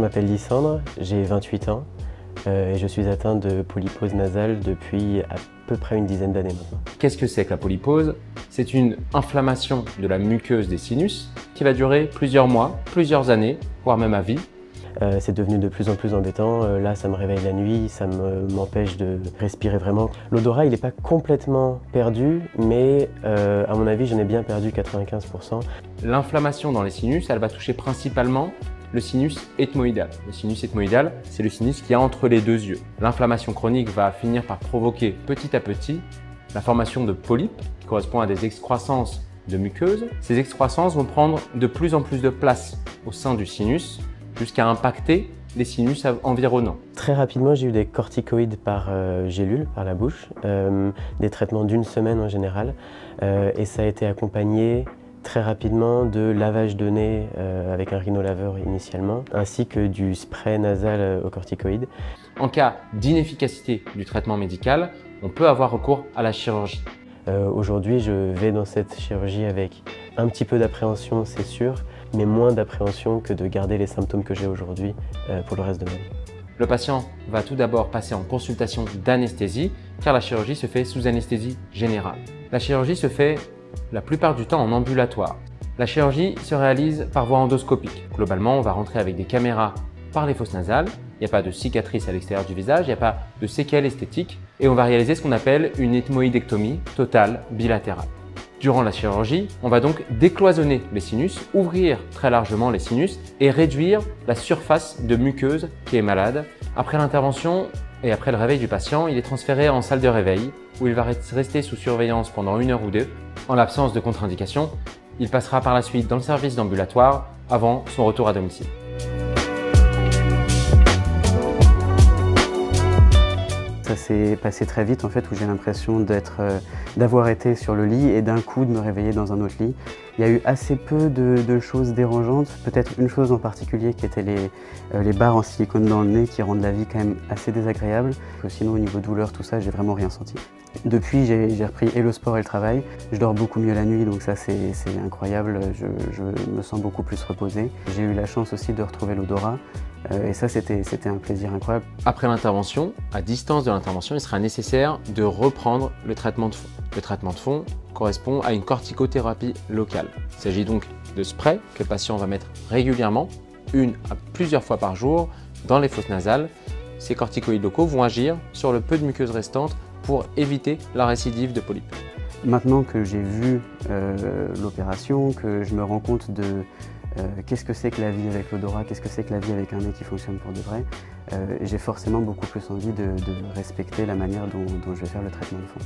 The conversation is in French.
m'appelle Lysandre, j'ai 28 ans et je suis atteint de polypose nasale depuis à peu près une dizaine d'années maintenant. Qu'est-ce que c'est que la polypose? C'est une inflammation de la muqueuse des sinus qui va durer plusieurs mois, plusieurs années, voire même à vie. C'est devenu de plus en plus embêtant. Là, ça me réveille la nuit, ça m'empêche de respirer vraiment. L'odorat, il n'est pas complètement perdu, mais à mon avis, j'en ai bien perdu 95%. L'inflammation dans les sinus, elle va toucher principalement le sinus ethmoïdal. Le sinus ethmoïdal, c'est le sinus qui est entre les deux yeux. L'inflammation chronique va finir par provoquer petit à petit la formation de polypes, qui correspond à des excroissances de muqueuses. Ces excroissances vont prendre de plus en plus de place au sein du sinus, jusqu'à impacter les sinus environnants. Très rapidement, j'ai eu des corticoïdes par gélule, par la bouche, des traitements d'une semaine en général, et ça a été accompagné très rapidement de lavage de nez avec un rhinolaveur initialement, ainsi que du spray nasal aux corticoïdes. En cas d'inefficacité du traitement médical, on peut avoir recours à la chirurgie. Aujourd'hui, je vais dans cette chirurgie avec un petit peu d'appréhension, c'est sûr, mais moins d'appréhension que de garder les symptômes que j'ai aujourd'hui pour le reste de ma vie. Le patient va tout d'abord passer en consultation d'anesthésie, car la chirurgie se fait sous anesthésie générale. La chirurgie se fait la plupart du temps en ambulatoire. La chirurgie se réalise par voie endoscopique. Globalement, on va rentrer avec des caméras par les fosses nasales. Il n'y a pas de cicatrice à l'extérieur du visage, il n'y a pas de séquelles esthétiques. Et on va réaliser ce qu'on appelle une ethmoïdectomie totale bilatérale. Durant la chirurgie, on va donc décloisonner les sinus, ouvrir très largement les sinus et réduire la surface de muqueuse qui est malade. Après l'intervention et après le réveil du patient, il est transféré en salle de réveil où il va rester sous surveillance pendant 1 heure ou 2. En l'absence de contre-indication, il passera par la suite dans le service d'ambulatoire avant son retour à domicile. Ça s'est passé très vite en fait, où j'ai l'impression d'avoir été sur le lit et d'un coup de me réveiller dans un autre lit. Il y a eu assez peu de choses dérangeantes, peut-être une chose en particulier qui était les barres en silicone dans le nez qui rendent la vie quand même assez désagréable. Sinon au niveau douleur, tout ça, j'ai vraiment rien senti. Depuis, j'ai repris et le sport et le travail. Je dors beaucoup mieux la nuit, donc ça c'est incroyable, je me sens beaucoup plus reposé. J'ai eu la chance aussi de retrouver l'odorat. Et ça, c'était un plaisir incroyable. Après l'intervention, à distance de l'intervention, il sera nécessaire de reprendre le traitement de fond. Le traitement de fond correspond à une corticothérapie locale. Il s'agit donc de sprays que le patient va mettre régulièrement, une à plusieurs fois par jour, dans les fosses nasales. Ces corticoïdes locaux vont agir sur le peu de muqueuse restante pour éviter la récidive de polypes. Maintenant que j'ai vu l'opération, que je me rends compte de qu'est-ce que c'est que la vie avec l'odorat, qu'est-ce que c'est que la vie avec un nez qui fonctionne pour de vrai, j'ai forcément beaucoup plus envie de respecter la manière dont je vais faire le traitement de fond.